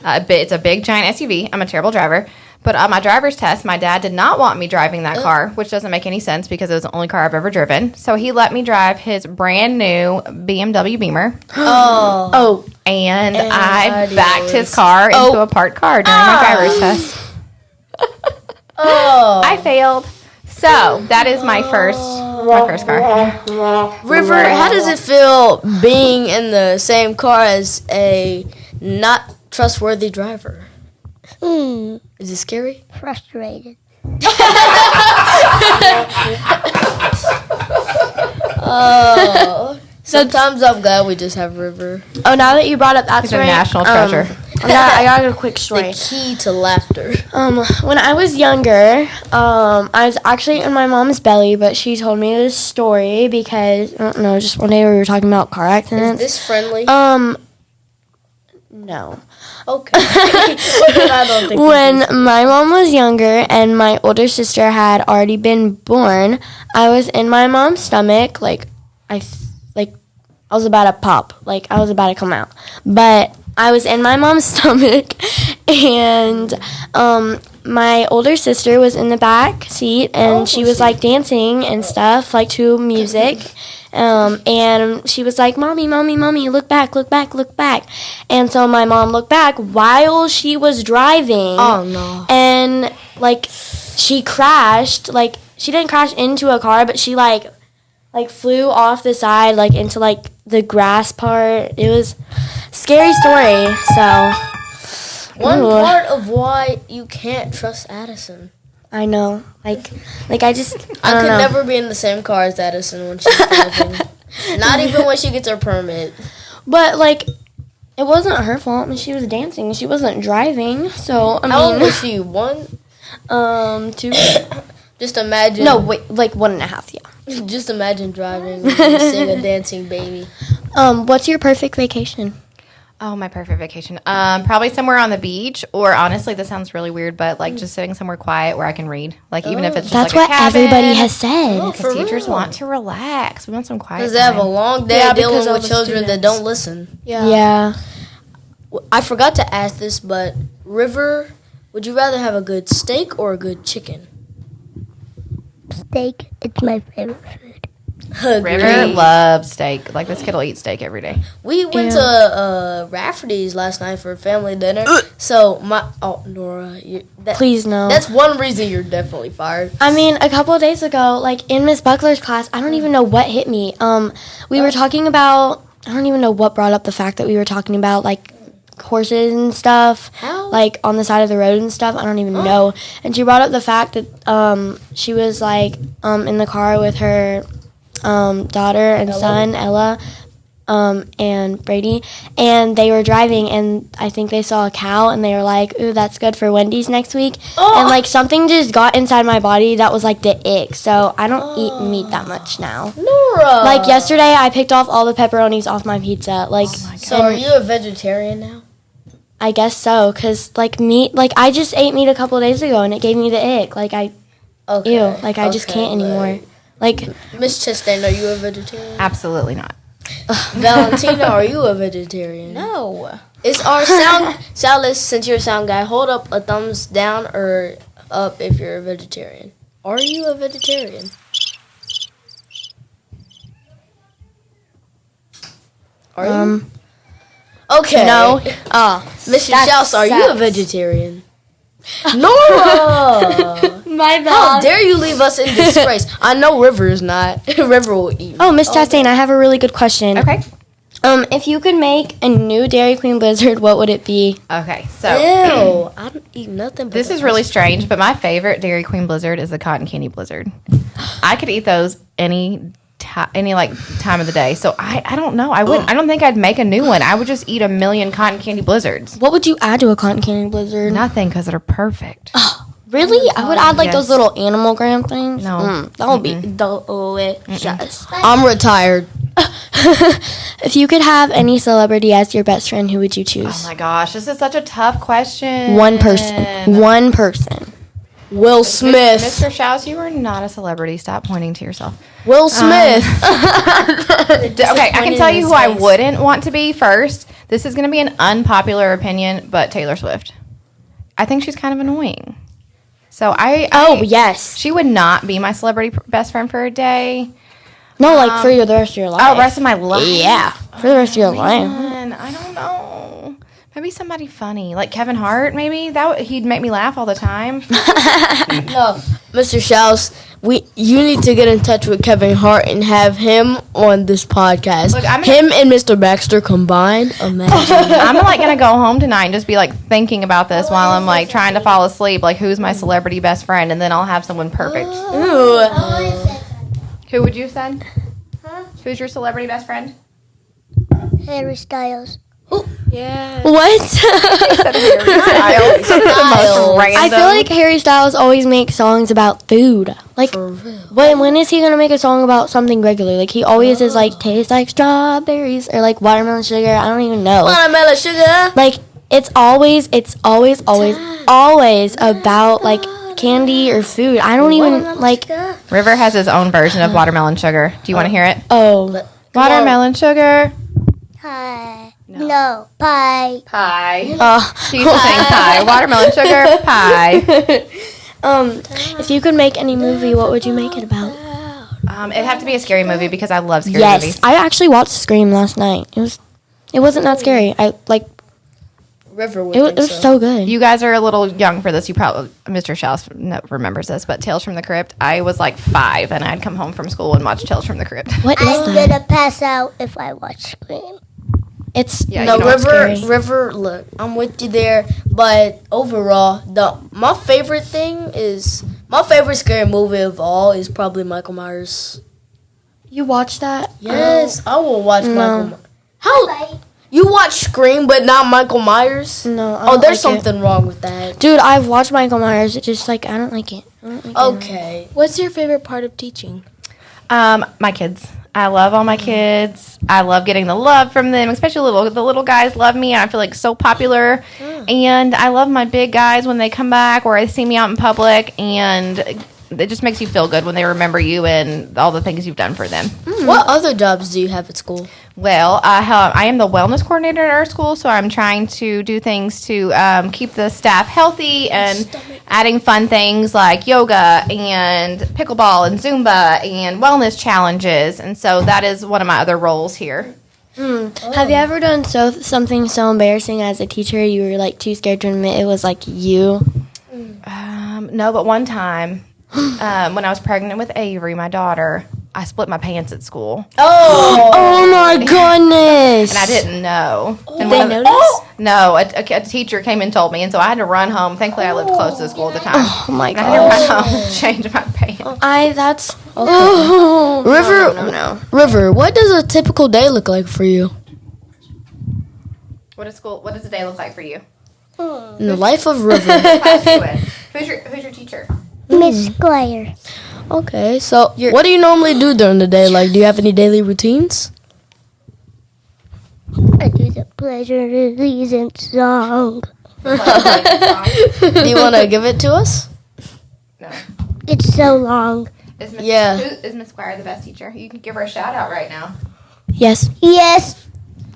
[SPEAKER 10] It's a big, giant SUV. I'm a terrible driver. But on my driver's test, my dad did not want me driving that car, which doesn't make any sense because it was the only car I've ever driven. So he let me drive his brand new BMW Beamer. And I backed his car into a parked car during my driver's test. I failed. So that is my first car.
[SPEAKER 11] River, how does it feel being in the same car as a not trustworthy driver? Is it scary?
[SPEAKER 5] Frustrated.
[SPEAKER 11] Sometimes I'm glad we just have River.
[SPEAKER 1] Oh, now that you brought up that
[SPEAKER 10] He's a
[SPEAKER 1] story,
[SPEAKER 10] national treasure.
[SPEAKER 1] I got a quick story.
[SPEAKER 11] The key to laughter.
[SPEAKER 1] When I was younger, I was actually in my mom's belly, but she told me this story because, I don't know, just one day we were talking about car accidents.
[SPEAKER 11] Is this friendly?
[SPEAKER 1] No.
[SPEAKER 11] Okay. I don't think
[SPEAKER 1] When my mom was younger and my older sister had already been born, I was in my mom's stomach, I was about to pop, I was about to come out. But I was in my mom's stomach, and my older sister was in the back seat, and she was dancing and stuff, to music. And she was like, Mommy, Mommy, Mommy, look back, look back, look back. And so my mom looked back while she was driving.
[SPEAKER 11] Oh, no.
[SPEAKER 1] And, she crashed. She didn't crash into a car, but she, flew off the side, into, the grass part. It was a scary story, so.
[SPEAKER 11] One part of why you can't trust Addison.
[SPEAKER 1] I know. I could
[SPEAKER 11] never be in the same car as Addison when she's driving. Not even when she gets her permit.
[SPEAKER 1] But, it wasn't her fault when she was dancing. She wasn't driving, so,
[SPEAKER 11] How old was she? 1?
[SPEAKER 1] 2.
[SPEAKER 11] Just imagine.
[SPEAKER 1] No, wait, 1.5, yeah.
[SPEAKER 11] Just imagine driving and seeing a dancing baby.
[SPEAKER 1] What's your perfect vacation?
[SPEAKER 10] Oh, my perfect vacation. Probably somewhere on the beach, or honestly, this sounds really weird, but just sitting somewhere quiet where I can read. Even if it's just
[SPEAKER 1] That's
[SPEAKER 10] a
[SPEAKER 1] what
[SPEAKER 10] cabin.
[SPEAKER 1] everybody has said.
[SPEAKER 10] Because teachers want to relax. We want some quiet.
[SPEAKER 11] Because they have a long day dealing
[SPEAKER 1] because all
[SPEAKER 11] with
[SPEAKER 1] the
[SPEAKER 11] children that
[SPEAKER 1] students.
[SPEAKER 11] don't listen.
[SPEAKER 1] Yeah.
[SPEAKER 11] I forgot to ask this, but River, would you rather have a good steak or a good chicken?
[SPEAKER 5] Steak. It's my favorite food.
[SPEAKER 10] River loves steak. This kid will eat steak every day.
[SPEAKER 11] We went to Rafferty's last night for family dinner. So Nora,
[SPEAKER 1] Please no.
[SPEAKER 11] That's one reason you're definitely fired.
[SPEAKER 1] I mean, a couple of days ago, in Miss Buckler's class, I don't even know what hit me. We were talking about, I don't even know what brought up the fact that we were talking about, horses and stuff.
[SPEAKER 11] How?
[SPEAKER 1] On the side of the road and stuff. I don't even know. And she brought up the fact that she was, in the car with her daughter and son, Ella, and Brady, and they were driving, and I think they saw a cow, and they were like, ooh, that's good for Wendy's next week. And, like, something just got inside my body that was, like, the ick, so I don't eat meat that much now.
[SPEAKER 11] Nora!
[SPEAKER 1] Like, yesterday, I picked off all the pepperonis off my pizza. Like,
[SPEAKER 11] So are you a vegetarian now?
[SPEAKER 1] I guess so, because, like, meat, like, I just ate meat a couple of days ago, and it gave me the ick. Like, I just can't anymore. Like,
[SPEAKER 11] Miss Chastain, are you a vegetarian?
[SPEAKER 10] Absolutely not.
[SPEAKER 11] Valentina, are you a vegetarian?
[SPEAKER 4] No.
[SPEAKER 11] Is our Silas, since you're a sound guy, hold up a thumbs down or up if you're a vegetarian. Are you a vegetarian? Are you? Okay.
[SPEAKER 1] no.
[SPEAKER 11] Mr. Shouse, are you a vegetarian? Nora!
[SPEAKER 1] My bad.
[SPEAKER 11] How dare you leave us in disgrace? I know River is not. River will eat.
[SPEAKER 1] Oh, Miss Chastain, I have a really good question.
[SPEAKER 10] Okay.
[SPEAKER 1] If you could make a new Dairy Queen Blizzard, what would it be?
[SPEAKER 10] Okay, so
[SPEAKER 11] Ew, I don't eat nothing but
[SPEAKER 10] this is really strange, but my favorite Dairy Queen Blizzard is the cotton candy Blizzard. I could eat those any time of the day. So I don't know. I don't think I'd make a new one. I would just eat a million cotton candy Blizzards.
[SPEAKER 1] What would you add to a cotton candy Blizzard?
[SPEAKER 10] Nothing, because they're perfect.
[SPEAKER 1] Really? I would add like
[SPEAKER 10] Yes.
[SPEAKER 1] those little animal gram things.
[SPEAKER 10] No.
[SPEAKER 1] That would be delicious.
[SPEAKER 11] I'm retired.
[SPEAKER 1] If you could have any celebrity as your best friend, who would you choose?
[SPEAKER 10] Oh my gosh, this is such a tough question.
[SPEAKER 1] One person. One person.
[SPEAKER 11] Will Smith.
[SPEAKER 10] Mr. Shouse, you are not a celebrity. Stop pointing to yourself.
[SPEAKER 11] Will Smith.
[SPEAKER 10] Okay, I can tell you who I wouldn't want to be first. This is going to be an unpopular opinion, but Taylor Swift. I think she's kind of annoying. So
[SPEAKER 1] yes.
[SPEAKER 10] She would not be my celebrity best friend for a day.
[SPEAKER 1] No, like for the rest of your life.
[SPEAKER 10] Oh, rest of my life?
[SPEAKER 1] Yeah, for the rest of your life.
[SPEAKER 10] Man, I don't know. Maybe somebody funny, like Kevin Hart. Maybe he'd make me laugh all the time.
[SPEAKER 11] No, Mr. Shouse, you need to get in touch with Kevin Hart and have him on this podcast.
[SPEAKER 10] Look,
[SPEAKER 11] him and Mr. Baxter combined. Imagine.
[SPEAKER 10] I'm like gonna go home tonight and just be like thinking about this while I'm like trying to fall asleep. Like, who's my celebrity best friend, and then I'll have someone perfect.
[SPEAKER 11] Ooh.
[SPEAKER 10] Who would you send? Who's your celebrity best friend?
[SPEAKER 5] Harry Styles.
[SPEAKER 11] Yeah.
[SPEAKER 1] What?
[SPEAKER 10] I
[SPEAKER 1] I feel like Harry Styles always makes songs about food. Like, when is he gonna make a song about something regular? Like, he always is like, tastes like strawberries or like watermelon sugar. I don't even know.
[SPEAKER 11] Watermelon sugar.
[SPEAKER 1] Like, it's always about like candy or food. I don't even like.
[SPEAKER 10] River has his own version of watermelon sugar. Do you want to hear it?
[SPEAKER 1] Oh,
[SPEAKER 10] Watermelon sugar.
[SPEAKER 5] Pie. No, pie.
[SPEAKER 10] Pie. She's saying pie. Watermelon sugar. Pie.
[SPEAKER 1] If you could make any movie, what would you make it about?
[SPEAKER 10] It'd have to be a scary movie because I love scary
[SPEAKER 1] Yes,
[SPEAKER 10] movies.
[SPEAKER 1] I actually watched Scream last night. It wasn't that scary.
[SPEAKER 11] River would
[SPEAKER 1] It was so good.
[SPEAKER 10] You guys are a little young for this. You probably, Mr. Shouse remembers this, but Tales from the Crypt. I was like 5, and I'd come home from school and watch Tales from the Crypt.
[SPEAKER 1] What is
[SPEAKER 5] I'm
[SPEAKER 1] that?
[SPEAKER 5] gonna pass out if I watch Scream.
[SPEAKER 1] It's
[SPEAKER 10] Yeah,
[SPEAKER 11] No,
[SPEAKER 10] you know it's scary.
[SPEAKER 11] River, look, I'm with you there. But overall, my favorite scary movie of all is probably Michael Myers.
[SPEAKER 1] You watched that?
[SPEAKER 11] Yes, I will watch
[SPEAKER 1] No.
[SPEAKER 11] Michael Myers. How? You watch Scream, but not Michael Myers?
[SPEAKER 1] No. I
[SPEAKER 11] Oh,
[SPEAKER 1] don't
[SPEAKER 11] there's
[SPEAKER 1] like it.
[SPEAKER 11] something wrong with that.
[SPEAKER 1] Dude, I've watched Michael Myers. It's just like I don't like it.
[SPEAKER 11] Okay.
[SPEAKER 2] What's your favorite part of teaching?
[SPEAKER 10] My kids. I love all my kids. I love getting the love from them, especially the little guys love me. I feel like so popular. And I love my big guys when they come back or they see me out in public, and it just makes you feel good when they remember you and all the things you've done for them.
[SPEAKER 11] What other jobs do you have at school?
[SPEAKER 10] Well, I am the wellness coordinator at our school, so I'm trying to do things to keep the staff healthy and adding fun things like yoga and pickleball and Zumba and wellness challenges. And so that is one of my other roles here.
[SPEAKER 1] Have you ever done something so embarrassing as a teacher you were like too scared to admit it was like you?
[SPEAKER 10] No, but one time when I was pregnant with Avery, my daughter, I split my pants at school.
[SPEAKER 11] Oh my goodness!
[SPEAKER 10] And I didn't know. And
[SPEAKER 11] They noticed?
[SPEAKER 10] No, a teacher came and told me, and so I had to run home. Thankfully, I lived close to the school at the time.
[SPEAKER 11] Oh my
[SPEAKER 10] And I had to run
[SPEAKER 11] gosh!
[SPEAKER 10] home, change my pants.
[SPEAKER 11] That's okay. River. No. River, what does a typical day look like for you?
[SPEAKER 10] What does the day look like for you?
[SPEAKER 11] In the life of River.
[SPEAKER 10] Who's your teacher?
[SPEAKER 5] Miss Squire.
[SPEAKER 11] Okay, so what do you normally do during the day? Like, do you have any daily routines?
[SPEAKER 5] I do the pleasure releasing song.
[SPEAKER 11] Do you want to give it to us?
[SPEAKER 10] No.
[SPEAKER 5] It's so long.
[SPEAKER 10] Is Miss Squire the best teacher? You can give her a shout out right now.
[SPEAKER 11] Yes.
[SPEAKER 5] Yes.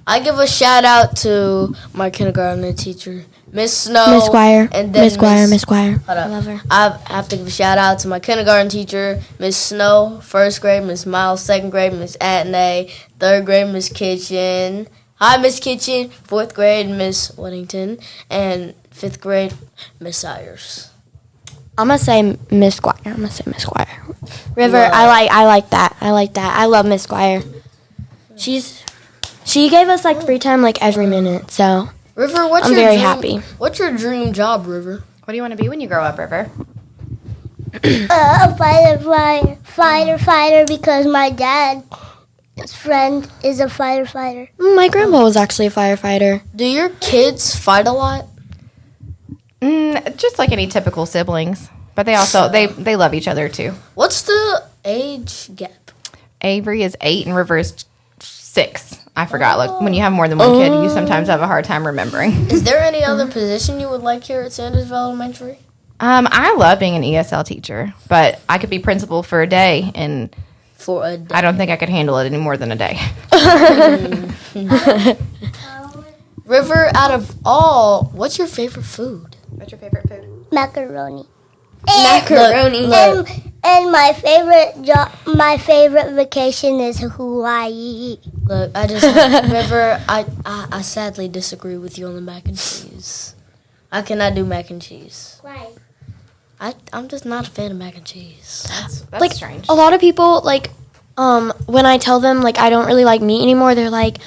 [SPEAKER 11] I give a shout out to my kindergarten teacher, Miss Snow.
[SPEAKER 1] Miss Squire.
[SPEAKER 11] And then
[SPEAKER 1] Miss Squire.
[SPEAKER 11] Hold up.
[SPEAKER 1] I love her.
[SPEAKER 11] I have to give a shout out to my kindergarten teacher, Miss Snow, 1st grade, Miss Miles, 2nd grade, Miss Atnay, 3rd grade, Miss Kitchen. Hi, Miss Kitchen. 4th grade, Miss Whittington, and 5th grade, Miss Sayers.
[SPEAKER 1] I'm gonna say Miss Squire. River, I like that. I love Miss Squire. She gave us like free time like every minute, so
[SPEAKER 11] River,
[SPEAKER 1] I'm very happy.
[SPEAKER 11] What's your dream job, River?
[SPEAKER 10] What do you want to be when you grow up, River?
[SPEAKER 5] A fighter, because my dad's friend is a firefighter.
[SPEAKER 1] My grandpa was actually a firefighter.
[SPEAKER 11] Do your kids fight a lot?
[SPEAKER 10] Just like any typical siblings, but they also they love each other too.
[SPEAKER 11] What's the age gap?
[SPEAKER 10] Avery is 8 and River is 6. I forgot. Like when you have more than one kid, you sometimes have a hard time remembering.
[SPEAKER 11] Is there any other position you would like here at Sandersville Elementary?
[SPEAKER 10] I love being an ESL teacher, but I could be principal for a day, and I don't think I could handle it any more than a day.
[SPEAKER 11] River, out of all, what's your favorite food?
[SPEAKER 10] What's your favorite food?
[SPEAKER 5] Macaroni.
[SPEAKER 11] Look.
[SPEAKER 5] And my favorite vacation is Hawaii.
[SPEAKER 11] Look, River, I sadly disagree with you on the mac and cheese. I cannot do mac and cheese.
[SPEAKER 5] Why?
[SPEAKER 11] I'm just not a fan of mac and cheese.
[SPEAKER 10] That's
[SPEAKER 1] Like
[SPEAKER 10] strange.
[SPEAKER 1] a lot of people like when I tell them like I don't really like meat anymore, they're like,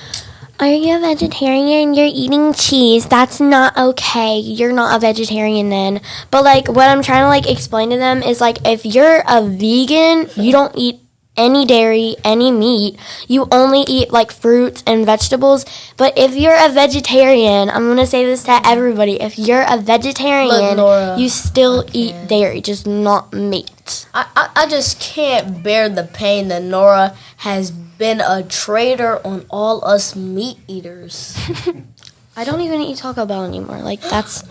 [SPEAKER 1] "Are you a vegetarian? You're eating cheese. That's not okay. You're not a vegetarian then." But like what I'm trying to like explain to them is like if you're a vegan, you don't eat any dairy, any meat. You only eat like fruits and vegetables. But if you're a vegetarian, I'm going to say this to everybody. If you're a vegetarian,
[SPEAKER 11] Laura,
[SPEAKER 1] you still eat dairy, just not meat.
[SPEAKER 11] I just can't bear the pain that Nora has been a traitor on all us meat eaters.
[SPEAKER 1] I don't even eat Taco Bell anymore. Like that's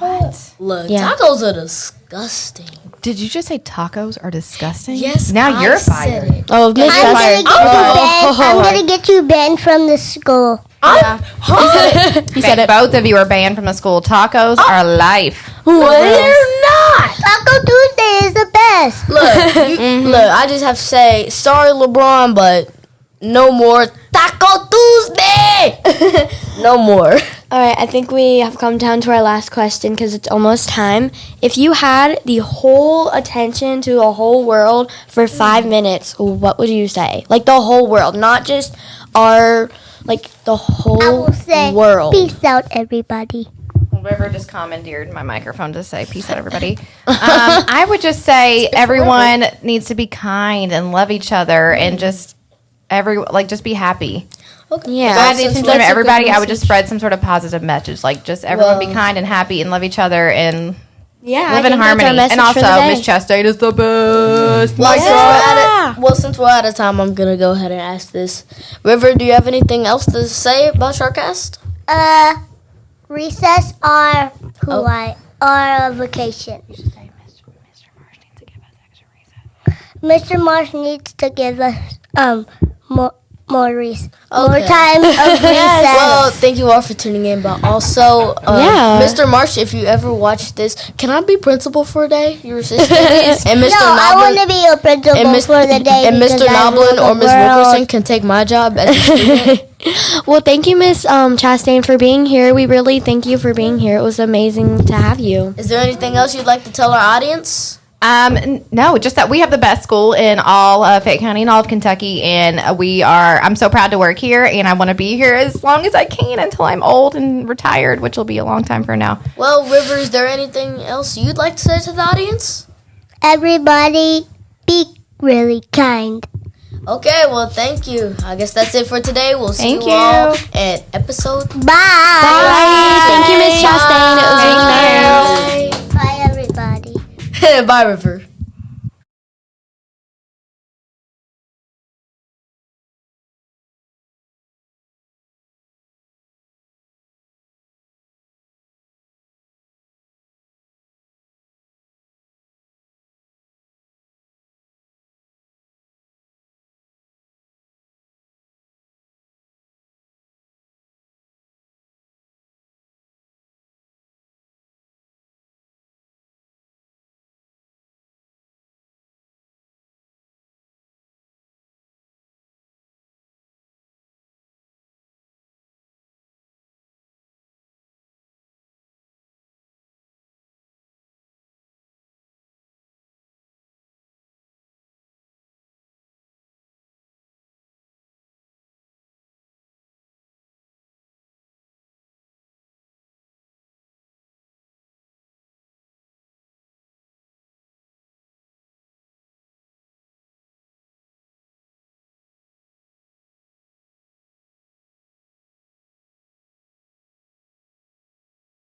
[SPEAKER 11] Look,
[SPEAKER 1] Yeah.
[SPEAKER 11] tacos are disgusting.
[SPEAKER 10] Did you just say tacos are disgusting?
[SPEAKER 11] Yes,
[SPEAKER 10] Now
[SPEAKER 11] I
[SPEAKER 10] you're
[SPEAKER 11] said
[SPEAKER 10] fired.
[SPEAKER 11] it.
[SPEAKER 1] oh, Miss
[SPEAKER 5] I'm gonna get you banned from the school.
[SPEAKER 10] He said it. Both of you are banned from the school. Tacos are life.
[SPEAKER 11] They're not.
[SPEAKER 5] Taco Tuesday is the best.
[SPEAKER 11] Look, I just have to say, sorry, LeBron, but no more Taco Tuesday. No more.
[SPEAKER 1] All right, I think we have come down to our last question because it's almost time. If you had the whole attention to the whole world for 5 minutes, what would you say? Like the whole world, not just our, like the whole
[SPEAKER 5] I will say,
[SPEAKER 1] world.
[SPEAKER 5] peace out, everybody.
[SPEAKER 10] River just commandeered my microphone to say peace out, everybody. I would just say everyone needs to be kind and love each other and just be happy.
[SPEAKER 11] Okay.
[SPEAKER 1] Yeah.
[SPEAKER 10] If I had the attention of
[SPEAKER 11] That's a good
[SPEAKER 10] everybody, I would just
[SPEAKER 11] message.
[SPEAKER 10] spread some sort of positive message. Like just everyone be kind and happy and love each other and live in harmony. And also, Miss Chastain is the best.
[SPEAKER 11] Since we're out of time, I'm gonna go ahead and ask this. River, do you have anything else to say about Sharkcast?
[SPEAKER 5] Recess or Hawaii or vacation.
[SPEAKER 10] You should say Mr. Marsh needs to give us extra recess.
[SPEAKER 5] Mr. Marsh needs to give us more time of
[SPEAKER 11] Yes.
[SPEAKER 5] recess.
[SPEAKER 11] Well, thank you all for tuning in. But also, Mr. Marsh, if you ever watch this, can I be principal for a day? Your assistant? And Mr.
[SPEAKER 5] No, I want
[SPEAKER 11] Noblin,
[SPEAKER 5] to be a principal for the day.
[SPEAKER 11] and Mr.
[SPEAKER 5] because I
[SPEAKER 11] Noblin
[SPEAKER 5] rule
[SPEAKER 11] or
[SPEAKER 5] the
[SPEAKER 11] Ms.
[SPEAKER 5] world.
[SPEAKER 11] Wilkerson can take my job as a student.
[SPEAKER 1] Well, thank you, Miss Chastain, for being here. We really thank you for being here. It was amazing to have you.
[SPEAKER 11] Is there anything else you'd like to tell our audience?
[SPEAKER 10] No, just that we have the best school in all of Fayette County and all of Kentucky, and I'm so proud to work here, and I want to be here as long as I can until I'm old and retired, which will be a long time from now.
[SPEAKER 11] Well, River, is there anything else you'd like to say to the audience?
[SPEAKER 5] Everybody, be really kind.
[SPEAKER 11] Okay, well, thank you. I guess that's it for today. We'll see
[SPEAKER 10] Thank
[SPEAKER 11] you all at episode.
[SPEAKER 5] Bye.
[SPEAKER 1] Bye. Thank you, Miss Chastain. It was really nice.
[SPEAKER 5] Bye, everybody.
[SPEAKER 11] Bye, River.